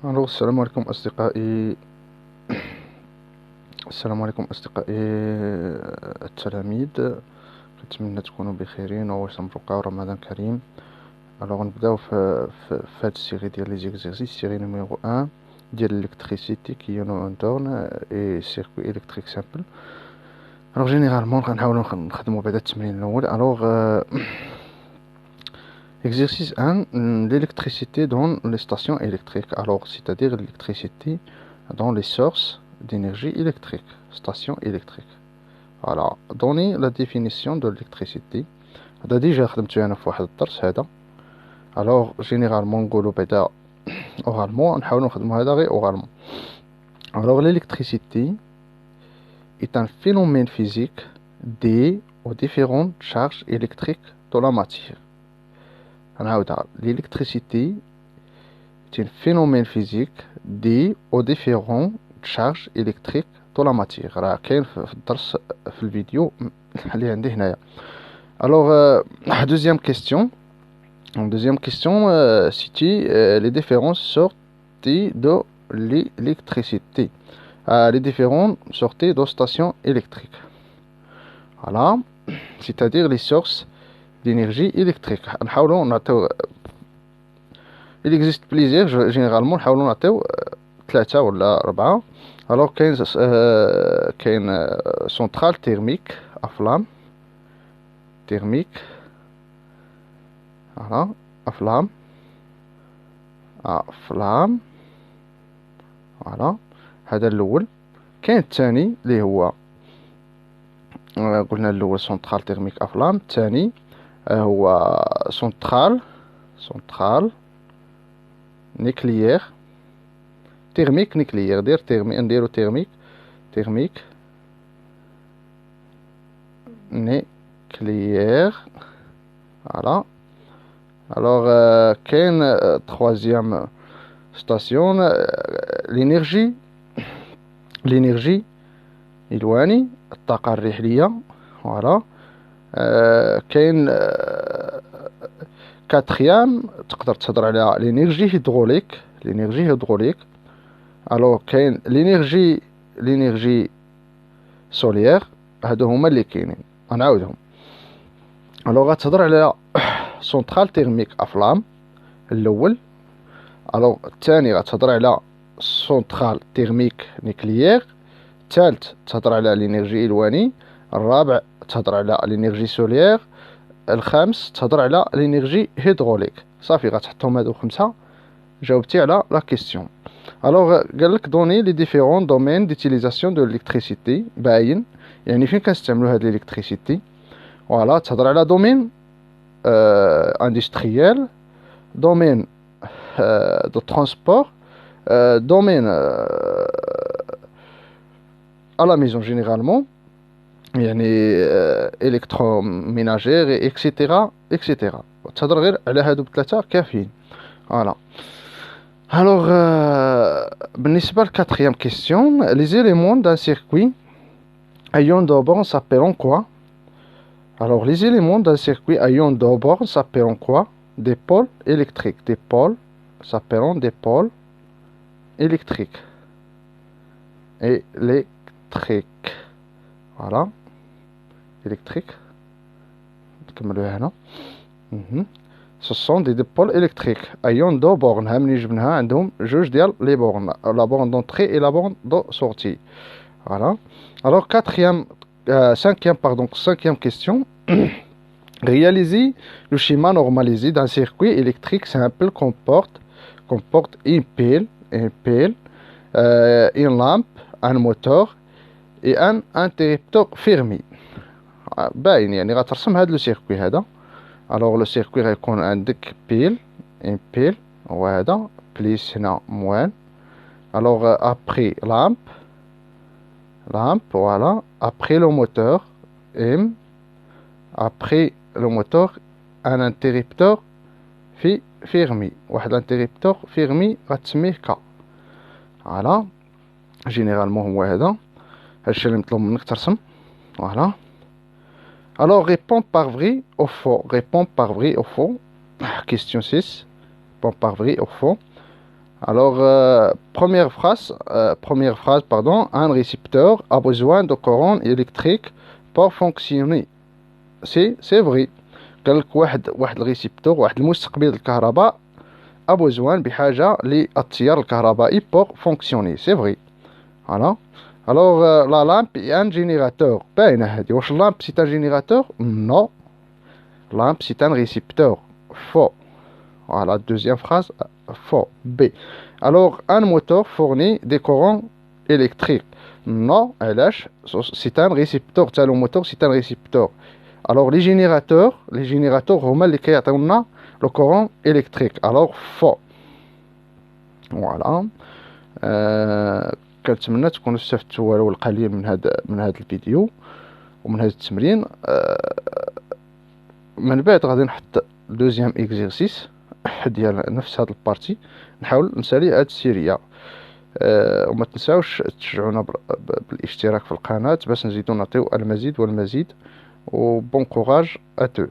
الو السلام عليكم أصدقائي. السلام عليكم أصدقائي التلاميذ. نتمنى تكونوا بخيرين وتبقاو رمضان كريم. الوغ نبداو في هاد السيري ديال لي زيكزيرسيس. سيري نيميرو 1 ديال الالكتريسيتي كي اون تورن اي سيركوي الكتريك سامبل. الوغ جينيرالمون غنحاولو نخدمو بعدا التمرين الاول. الوغ exercice 1, l'électricité dans les stations électriques. Alors, c'est-à-dire l'électricité dans les sources d'énergie électrique, stations électriques. Voilà, donner la définition de l'électricité. هذا ديجا خدمتو انا في واحد الدرس هذا. alors généralement نقولو بعدا oralement، نحاولو نخدمو هذا غير oralement. alors l'électricité est un phénomène physique dû aux différentes charges électriques de la matière. L'électricité est un phénomène physique dû aux différentes charges électriques de la matière. راه كاين في الدرس في الفيديو اللي عندي هنايا. alors deuxième question. Deuxième question, citer les différentes sorties de l'électricité. Les différentes sorties de stations électriques. Voilà, c'est-à-dire les sources d'énergie électrique. Il existe plusieurs, généralement نحاولوا نعطيو 3 ولا 4. alors كاين centrale thermique à flamme thermique. voilà à flamme voilà هذا الاول. كاين الثاني اللي هو قلنا الاول centrale thermique à flamme. الثاني هو centrale nucléaire thermique nucléaire. نديرو thermique nucléaire. voilà. alors كاين troisième station l'énergie الواني الطاقة الرحلية. voilà. كاين quatrième تقدر تهضر على l'énergie hydraulique. alors كاين l'énergie solaire. هادو هما اللي كاينين غنعاودهم. alors غتهضر على centrale thermique à flamme الاول. alors الثاني غتهضر على centrale thermique nucléaire. الثالث تهضر على الانرجي الواني. الرابع تهضر على الانرجي سوليير. الخامس تهضر على الانرجي هيدروليك. صافي غتحطهم هادو 5 جاوبتي على لا كيسيون. الوغ قالك دوني لي ديفيرون دومين ديتيليزاسيون دو الكتريسيتي. باين يعني فين كنستعملو هاد الالكتريسيتي. فوالا تهضر على دومين اندستريال، دومين دو ترونسبور، دومين à la maison généralement يعني électroménager etc. تهضر غير على هادو بثلاثه كافيين. فوالا. alors بالنسبه للكاتريام كيسيون les éléments d'un circuit ayant deux bornes s'appellent quoi. alors les éléments d'un circuit ayant deux bornes s'appellent quoi. des pôles électriques. des pôles s'appellent des pôles électriques. voilà électrique. نكملوها هنا. ce sont des pôles électriques ayant deux bornes. ها منين جبناها عندهم جوج ديال لي بورن. la borne d'entrée et la borne de sortie. voilà. alors cinquième question. réaliser le schéma normalisé d'un circuit électrique simple comporte une pile, une lampe, un moteur et un interrupteur fermé. باين يعني غترسم هذا لو سيركوي هذا. الوغ لو سيركوي غيكون عندك ان بيل وهذا بليس هنا موان. الوغ ابري لامب فوالا. ابري لو موتور ام. ابري لو موتور ان انتريبتور فيرمي. واحد انتريبتور فيرمي غتسميه كا. فوالا جينيرالمون هو هذا هادشي اللي مطلوب منك ترسم. فوالا. alors réponds par vrai ou faux. question 6. réponds par vrai ou faux. Alors, première phrase, pardon, un récepteur a besoin de courant électrique pour fonctionner. C'est vrai. قال لك واحد الريسيبتور، واحد المستقبل الكهرباء a besoin بحاجة للتيار الكهربائي pour fonctionner. C'est vrai. Voilà. Alors, la lampe est un générateur. باينة هادي. واش lampe c'est un générateur? Non. Lampe c'est un récepteur. Faux. Voilà, deuxième phrase, faux. B. Alors, un moteur fournit des courants électriques. Non, LH, c'est un récepteur. Le moteur, c'est un récepteur. Alors, les générateurs, هما اللي كيعطيونا le courant électrique. Alors, faux. Voilà. كنتمنى تكونوا استفدتوا ولو القليل من هذا الفيديو ومن هذا التمرين. من بعد غادي نحط دوزيام اكزرسيس ديال نفس هاد البارتي، نحاول نسالي هاد السيريه. وما تنساوش تشجعونا بالاشتراك في القناه باش نزيدو نعطيو المزيد والمزيد. وبون كوراج ا تو.